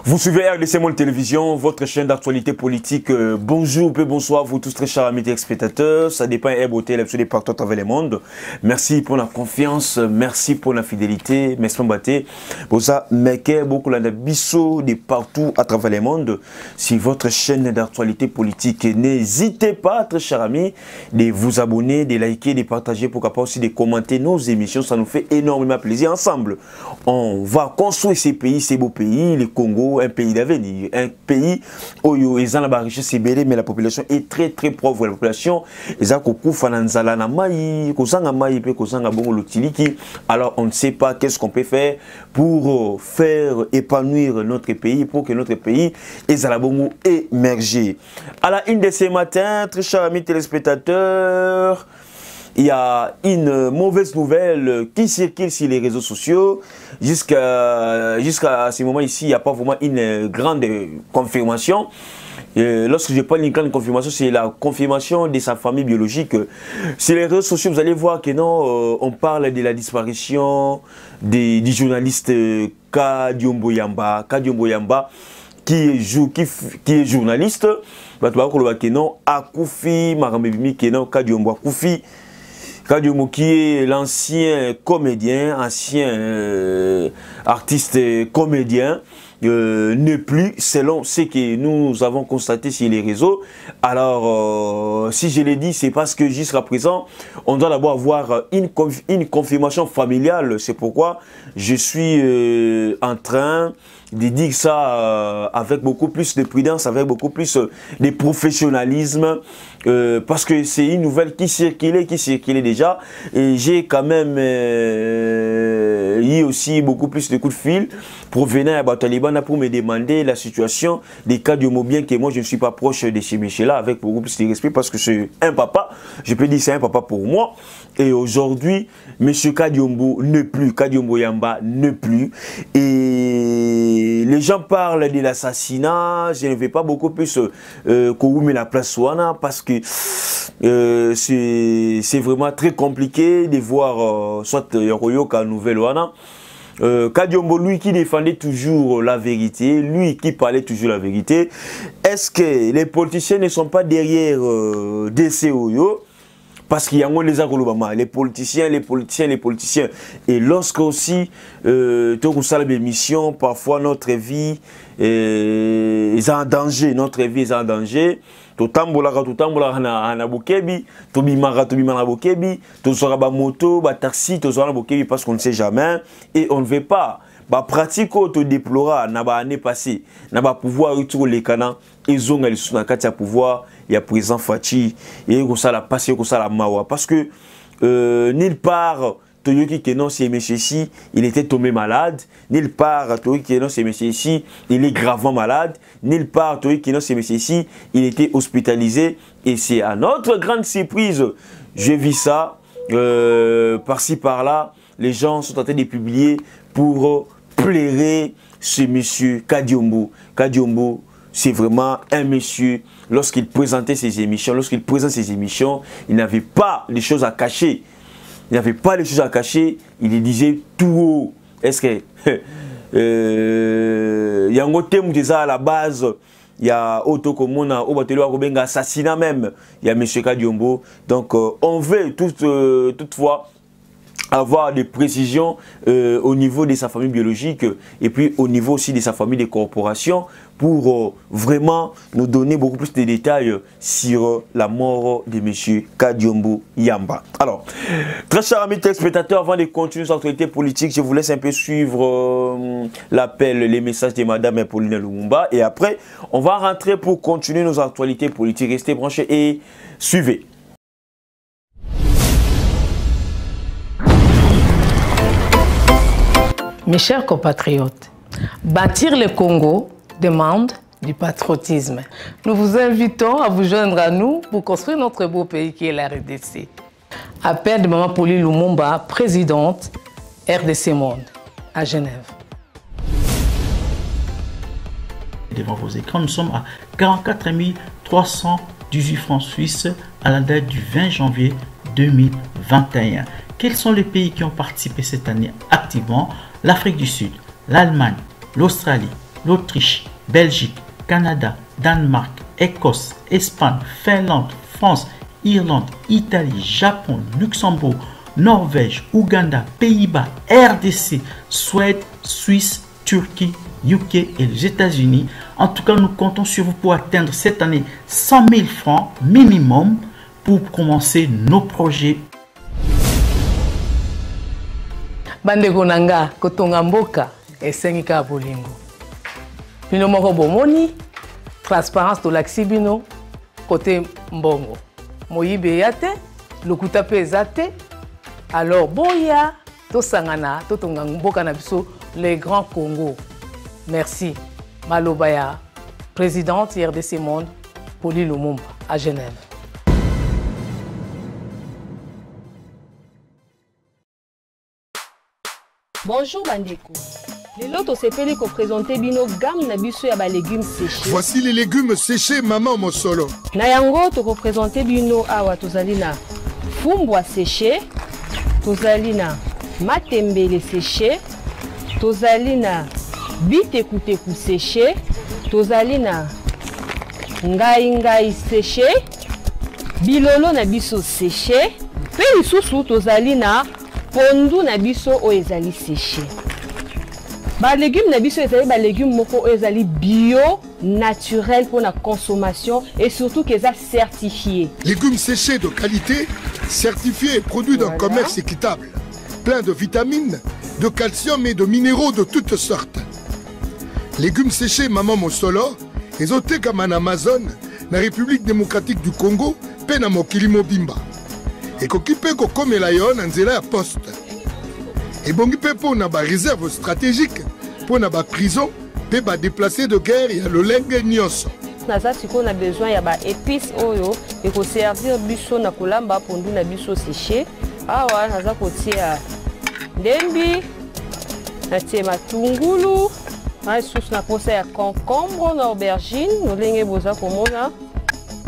Vous suivez RDC Monde Télévision, votre chaîne d'actualité politique. Bonjour, bonsoir, vous tous très chers amis téléspectateurs. Ça dépend RBOT, l'absolu partout à travers le monde. Merci pour la confiance, merci pour la fidélité. Merci pour battre. Pour ça, mettez beaucoup la bisso de partout à travers le monde. Si votre chaîne d'actualité politique, n'hésitez pas, très chers amis, de vous abonner, de liker, de partager, pourquoi pas aussi de commenter nos émissions. Ça nous fait énormément plaisir. Ensemble, on va construire ces pays, ces beaux pays, le Congo, un pays d'avenir, un pays où ils ont la richesse CBD, mais la population est très pauvre. La population, ils ont alors on ne sait pas qu'est-ce qu'on peut faire pour faire épanouir notre pays, pour que notre pays émerge. À la une de ce matin, très chers amis téléspectateurs, il y a une mauvaise nouvelle qui circule sur les réseaux sociaux. Jusqu'à ce moment ici, il n'y a pas vraiment une grande confirmation. Lorsque je parle d'une grande confirmation, c'est la confirmation de sa famille biologique. Sur les réseaux sociaux, vous allez voir que non, on parle de la disparition du journaliste Kadiombo Yamba. Kadiombo Yamba, qui est journaliste. Akufi, Marambebimi, Kadiombo Akufi. Kadiombo qui est l'ancien comédien, ancien artiste comédien, n'est plus selon ce que nous avons constaté sur les réseaux. Alors, si je l'ai dit, c'est parce que jusqu'à présent, on doit d'abord avoir une confirmation familiale. C'est pourquoi je suis en train de dire ça avec beaucoup plus de prudence, avec beaucoup plus de professionnalisme, parce que c'est une nouvelle qui circulait déjà, et j'ai quand même eu aussi beaucoup plus de coups de fil provenant à Taliban pour me demander la situation des cas de bien que moi je ne suis pas proche de ces messieurs-là, avec beaucoup plus de respect, parce que c'est un papa, je peux dire c'est un papa pour moi. Et aujourd'hui, M. Kadiombo ne plus, Kadiombo Yamba ne plus, et les gens parlent de l'assassinat. Je ne vais pas beaucoup plus courir la place Wana, parce que c'est vraiment très compliqué de voir soit Yoroyoka Nouvelle Wana. Kadiombo, lui qui défendait toujours la vérité, lui qui parlait toujours la vérité, est-ce que les politiciens ne sont pas derrière DCOYO? Parce qu'il y a les politiciens. Et lorsque aussi, des missions, parfois notre vie est en danger. Notre vie est en danger. Parce qu'on ne sait jamais. Et on ne veut pas. Pratique autodéplorer n'a pas année passée, n'a pas pouvoir retourner les canons, ils ont le pouvoir, il y a présent Fati, et il y a la passé, il y a la mawa. Parce que nulle part, Toyoki Kenon, c'est monsieur ici, il était tombé malade, nulle part, Toyoki Kenon, c'est monsieur ici, il est gravement malade, nulle part, Toyoki Kenon, c'est monsieur ici, il était hospitalisé, et c'est à notre grande surprise, je vis ça, par-ci par-là, les gens sont en train de publier pour plairer ce monsieur Kadiombo. Kadiombo, c'est vraiment un monsieur, lorsqu'il présentait ses émissions, il n'avait pas les choses à cacher. Il il disait tout haut. Est-ce que il y a un autre thème déjà à la base, il y a Otokomona, Obatelua assassinat même, il y a monsieur Kadiombo. Donc on veut toutefois avoir des précisions au niveau de sa famille biologique et puis au niveau aussi de sa famille de corporation pour vraiment nous donner beaucoup plus de détails sur la mort de M. Kadiombo Yamba. Alors, très chers amis téléspectateurs, avant de continuer nos actualités politiques, je vous laisse un peu suivre l'appel, les messages de Mme Pauline Lumumba, et après, on va rentrer pour continuer nos actualités politiques. Restez branchés et suivez. Mes chers compatriotes, bâtir le Congo demande du patriotisme. Nous vous invitons à vous joindre à nous pour construire notre beau pays qui est la RDC. Appel de Mme Pauline Lumumba, présidente RDC Monde, à Genève. Devant vos écrans, nous sommes à 44 318 francs suisses à la date du 20 janvier 2021. Quels sont les pays qui ont participé cette année activement? L'Afrique du Sud, l'Allemagne, l'Australie, l'Autriche, Belgique, Canada, Danemark, Écosse, Espagne, Finlande, France, Irlande, Italie, Japon, Luxembourg, Norvège, Ouganda, Pays-Bas, RDC, Suède, Suisse, Turquie, UK et les États-Unis. En tout cas, nous comptons sur vous pour atteindre cette année 100 000 francs minimum pour commencer nos projets. Bandeko nanga kotonga mboka esengika bolingo. Bino moko bomoni transparence to laksibino côté mbongo. Moyibe yate, lokuta pe ezate. Alors boya to sangana to tonga mboka na biso les grands Congo. Merci. Malobaya, présidente RDC Monde, Poli Lumumba à Genève. Bonjour Bandeko. Les lots sepeli ko présenter bino gamme na biso ya ba légumes séchés. Voici les légumes séchés Maman Mosolo. Na yango to ko présenter bino awa tozali na fumbwa séché, tozali na matembele séché, tozali na bitekuteku séché, tozali na ngai séché, bilolo na biso séché, pe lisusu tozali na pondu na biso o ezali séché. Ba légumes na biso ezali ba légumes moko o ezali bio, naturel pour la consommation et surtout qu'ils sont certifiés. Légumes séchés de qualité, certifiés et produits d'un commerce équitable, plein de vitamines, de calcium et de minéraux de toutes sortes. Légumes séchés Maman Mosolo, ezote comme en Amazon, na République démocratique du Congo, pe na mokili mobimba. Et kokipe ko komela yo na nzela ya poste. Et bongi pe po na ba réserve stratégique, po na ba prison, pe ba déplacé de guerre ya lolenge nyonso. Naza siko na besoin ya ba épices oyo et ko servir biso na kolamba pondu na biso séché. Awa naza kotia ndembi, na tie matungulu, na sauce na posa ya concombre na aubergine, nolenge boza komona.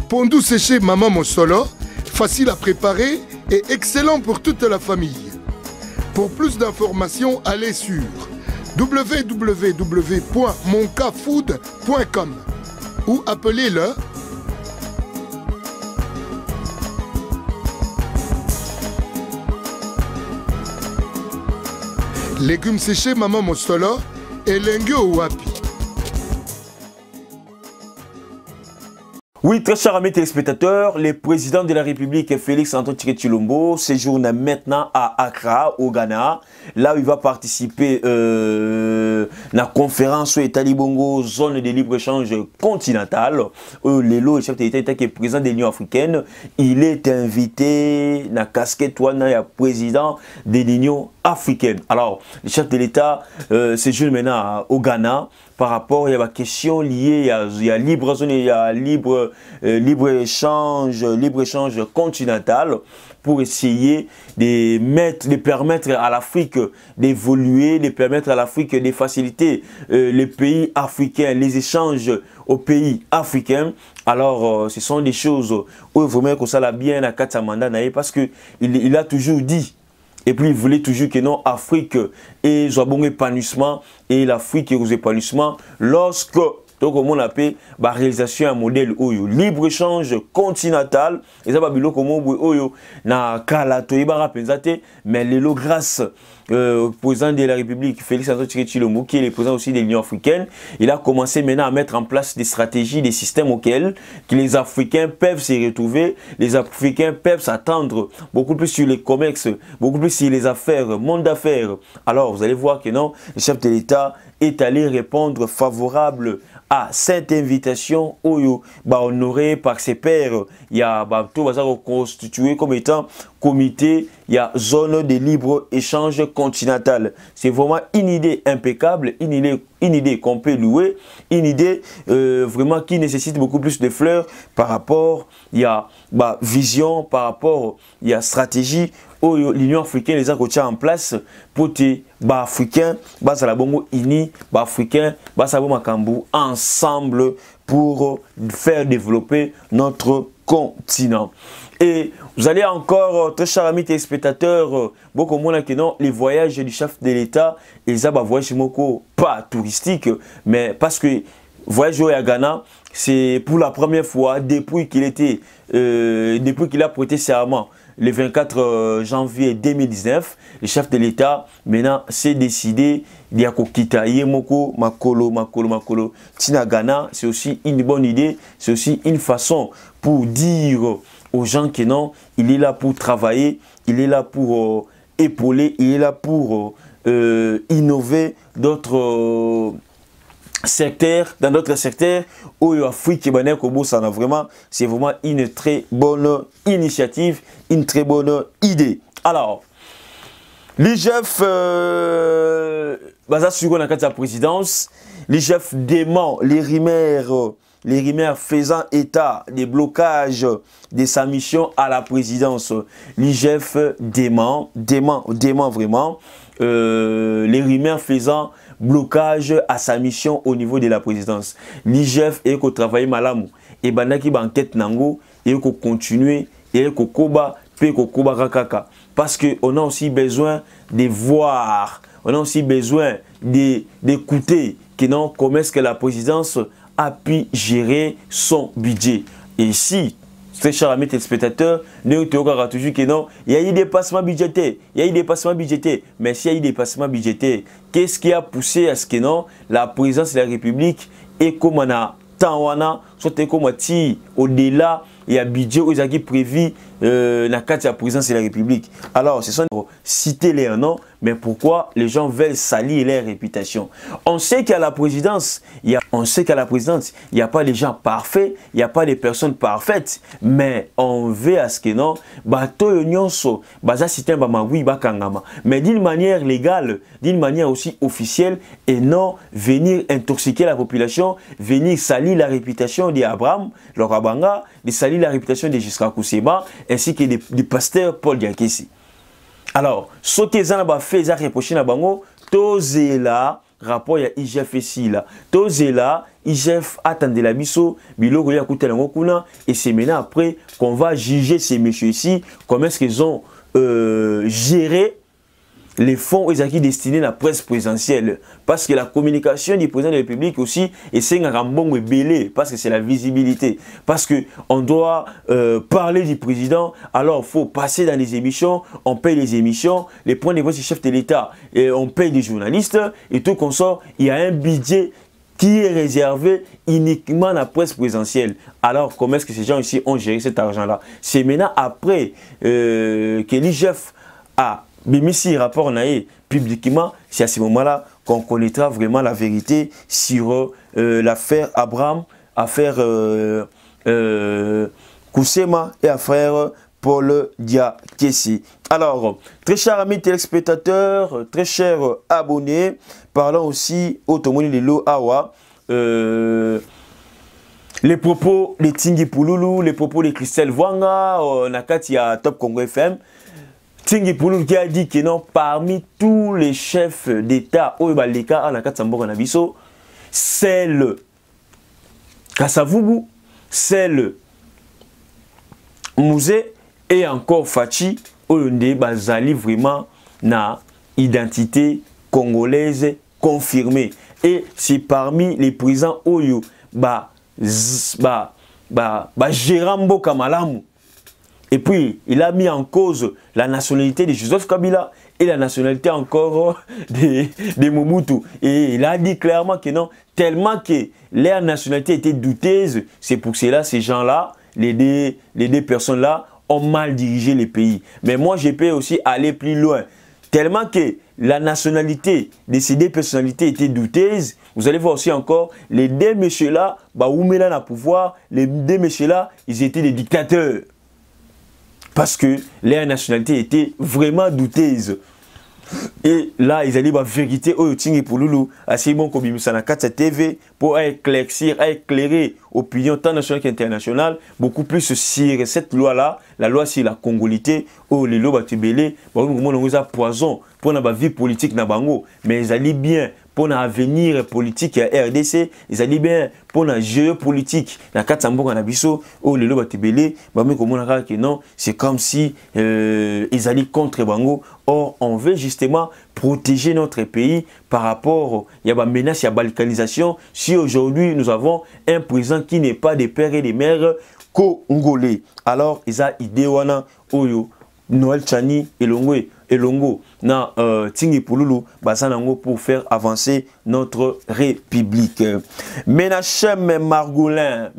Pondu séché Maman Mosolo, facile à préparer et excellent pour toute la famille. Pour plus d'informations, allez sur www.moncafood.com ou appelez-le légumes séchés Maman Mosolo et Lengue Wapi. Oui, très chers amis téléspectateurs, le président de la République, Félix Antoine Tshisekedi Tshilombo, séjourne maintenant à Accra, au Ghana, là où il va participer à la conférence sur l'État Libongo, zone de libre-échange continentale. Le chef de l'État qui est président de l'Union africaine, il est invité dans la casquette président de l'Union africaine. Alors, le chef de l'État séjourne maintenant au Ghana. Par rapport à la question liée à libre zone, il y a libre échange continental pour essayer de permettre à l'Afrique d'évoluer, de permettre à l'Afrique de faciliter les pays africains, les échanges aux pays africains. Alors, ce sont des choses où vraiment que ça l'a bien à Katsamanda parce que il a toujours dit. Et puis il voulait toujours que non, Afrique ait un bon épanouissement et l'Afrique ait un épanouissement lorsque, donc on appelle la réalisation un modèle libre-échange continental. Et ça va bien comme on na kalato ibara pensate, mais le grâce au président de la République, Félix Antoine Tshisekedi Tshilombo, qui est le président aussi de l'Union africaine, il a commencé maintenant à mettre en place des stratégies, des systèmes auxquels que les Africains peuvent se retrouver, les Africains peuvent s'attendre beaucoup plus sur les commerces, beaucoup plus sur les affaires, monde d'affaires. Alors vous allez voir que non, le chef de l'État est allé répondre favorable à cette invitation honorée par ses pairs. Il y a tout constitué comme étant comité, il y a zone de libre-échange continental. C'est vraiment une idée impeccable, une idée qu'on peut louer, une idée vraiment qui nécessite beaucoup plus de fleurs par rapport, il y a vision, par rapport, il y a stratégie. L'Union africaine les a coachés en place pour que les Africains, les Africains, ensemble pour faire développer notre continent. Et vous allez encore, très chers amis téléspectateurs, beaucoup moins que non, les voyages du chef de l'État, ils ont un voyage pas touristique, mais parce que voyage à Ghana, c'est pour la première fois depuis qu'il a prêté serment le 24 janvier 2019, le chef de l'État maintenant s'est décidé d'y quitter Moko Makolo. Tina Ghana, c'est aussi une bonne idée, c'est aussi une façon pour dire aux gens que non, il est là pour travailler, il est là pour épauler, il est là pour innover d'autres secteurs, dans d'autres secteurs où l'Afrique c'est vraiment une très bonne initiative, une très bonne idée. Alors, l'IGF, basé sur la présidence, l'IGF dément les rumeurs faisant état des blocages de sa mission à la présidence. L'IGF dément vraiment les rumeurs faisant blocage à sa mission au niveau de la présidence. L'IGF est qu'au travail malamu et bandaki banquette nango et qu'on continue et qu'on koba pe qu'on koba rakaka parce que on a aussi besoin de voir, on a aussi besoin d'écouter comment est-ce que la présidence a pu gérer son budget. Et ici, très chers amis téléspectateurs, nous avons toujours que non, il y a eu des dépassements budgétaires, mais s'il y a eu des dépassements budgétaires, qu'est-ce qui a poussé à ce que non, la présidence de la République est comme on a tant soit comme au-delà, il y a un budget où il y a prévu la carte de la présidence de la République. Alors, ce sont cités les noms, mais pourquoi les gens veulent salir leur réputation? On sait qu'à la présidence, il n'y a pas les gens parfaits, il n'y a pas les personnes parfaites, mais on veut à ce que non, mais d'une manière légale, d'une manière aussi officielle, et non venir intoxiquer la population, venir salir la réputation d'Abraham, le Rabanga, de salir la réputation de Giscard Kousseba, ainsi que du pasteur Paul Diakessi. Alors, ce que les gens ont fait, ils ont reproché à Bango, Tozela, rapport à IGF ici là. Tozela, IGF attendait la biso, Bilo a coûté la et c'est maintenant après qu'on va juger ces messieurs ici, comment est-ce qu'ils ont géré les fonds qui destinés à la presse présidentielle. Parce que la communication du président de la République aussi, et c'est un rambon belé, parce que c'est la visibilité. Parce qu'on doit parler du président, alors il faut passer dans les émissions, on paye les émissions, les points de voix du chef de l'État, et on paye des journalistes, et tout qu'on sort, il y a un budget qui est réservé uniquement à la presse présidentielle. Alors, comment est-ce que ces gens ici ont géré cet argent-là? C'est maintenant après que l'IGF a Bimisi rapport naïe publiquement, c'est à ce moment-là qu'on connaîtra vraiment la vérité sur l'affaire Abraham, affaire Koussema et affaire Paul Diakessi. Alors, très chers amis téléspectateurs, très chers abonnés, parlons aussi au Tomoni de l'Oawa. Les propos de Tingi Pouloulou, les propos de Christelle Vwanga, Nakati à Top Congo FM. Tingi Pouloulou qui a dit que non, parmi tous les chefs d'État, c'est le Kassavubu, c'est le Mouzé et encore Fachi, Olunde Bazali vraiment na identité congolaise confirmée. Et c'est parmi les présidents Oyo, Gérambo Kamalamu. Et puis, il a mis en cause la nationalité de Joseph Kabila et la nationalité encore de Mobutu. Et il a dit clairement que non, tellement que leur nationalité était douteuse, c'est pour cela ces gens-là, les deux personnes-là, ont mal dirigé le pays. Mais moi, je peux aussi aller plus loin. Tellement que la nationalité de ces deux personnalités était douteuse, vous allez voir aussi encore, les deux messieurs-là, Oumela na pouvoir, les deux messieurs-là, ils étaient des dictateurs. Parce que leur nationalité était vraiment douteuse. Et là, ils allaient la vérité au Tingi Pouloulou, assez bon comme Bimusana 4 TV, pour éclaircir, éclairer l'opinion tant nationale qu'internationale, beaucoup plus sur cette loi-là, la loi sur la congolité, où les lois batubélés, on a poison pour la vie politique na bango, mais ils allaient bien pour l'avenir politique à RDC, ils allaient bien pour la géopolitique. La carte Sambo Nabiso, ou le Lobatibele, que non, c'est comme si ils allaient contre Bango. Or, on veut justement protéger notre pays par rapport à la menace, à la balkanisation. Si aujourd'hui nous avons un président qui n'est pas des pères et des mères congolais, alors ils ont idée Oyo, Noël Tchani et Longo na Tingi Pululu Basanango pour faire avancer notre république. Menachem Margolin,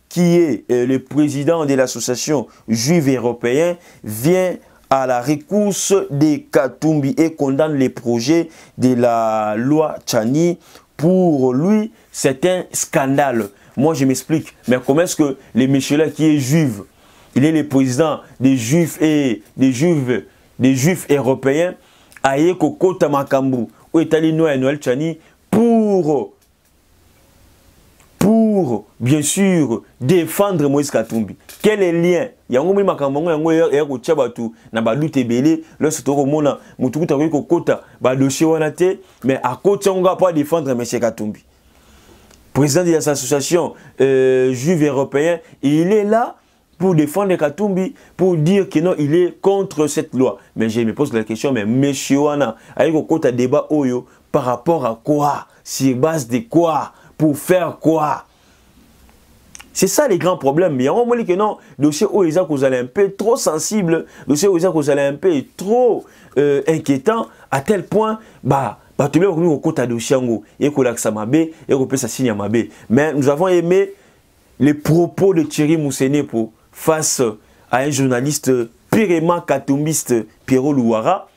qui est le président de l'association juive européenne, vient à la rescousse des Katumbi et condamne les projets de la loi Tchani. Pour lui, c'est un scandale. Moi, je m'explique. Mais comment est-ce que les messieurs-là qui est juif, il est le président des juifs et des juifs européens, aïe Kokota Makambu, ou Italino et Noël Tchani, pour bien sûr défendre Moïse Katumbi. Quel est le lien? Il y a un moment où il y a un tchabatu na balute belé lorsque tu remontes mutuku tawi kokota ba dossier wanate mais à côté on va pas défendre monsieur Katumbi. Président de l'association juive européenne, il est là pour défendre Katumbi, pour dire que non, il est contre cette loi. Mais je me pose la question, mais monsieur Wana, avec un débat Oyo, par rapport à quoi? Sur base de quoi? Pour faire quoi? C'est ça les grands problèmes. Mais on dit que non, le dossier Oisa vous allez un peu trop sensible, le dossier Oisa vous allez un peu trop inquiétant, à tel point, mais nous avons aimé les propos de Thierry Moussenepo face à un journaliste purement katumbiste, Pierrot Louara.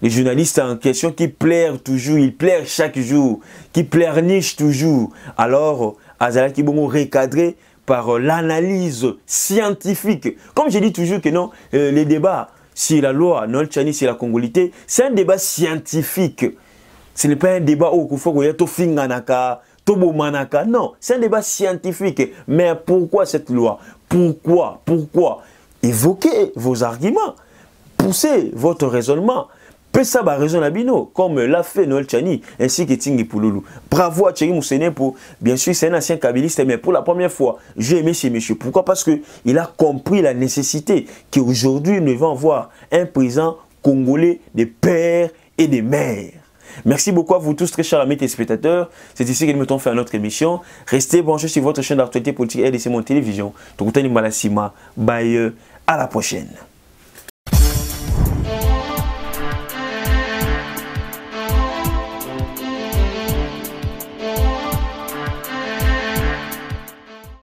Les journalistes en question qui plairent toujours, ils plairent chaque jour, qui pleurnichent toujours. Alors, Azala qui est recadré par l'analyse scientifique. Comme je dis toujours que non, les débats sur la loi Noël Tchani, sur la congolité, c'est un débat scientifique. Ce n'est pas un débat où il faut que tu Tobomanaka. Non, c'est un débat scientifique. Mais pourquoi cette loi? Pourquoi? Évoquez vos arguments. Poussez votre raisonnement. Pessa ba raison abino, comme l'a fait Noël Tchani ainsi que Tingi Pululu. Bravo à Thierry Moussenepo. Bien sûr, c'est un ancien kabiliste, mais pour la première fois, j'ai aimé ces messieurs. Pourquoi? Parce qu'il a compris la nécessité qu'aujourd'hui, nous devons avoir un président congolais des pères et des mères. Merci beaucoup à vous tous, très chers amis téléspectateurs. C'est ici que nous mettons fin à notre émission. Restez branchés sur votre chaîne d'actualité politique RDC Mon Télévision. Tokutani Malasima. Bye. À la prochaine.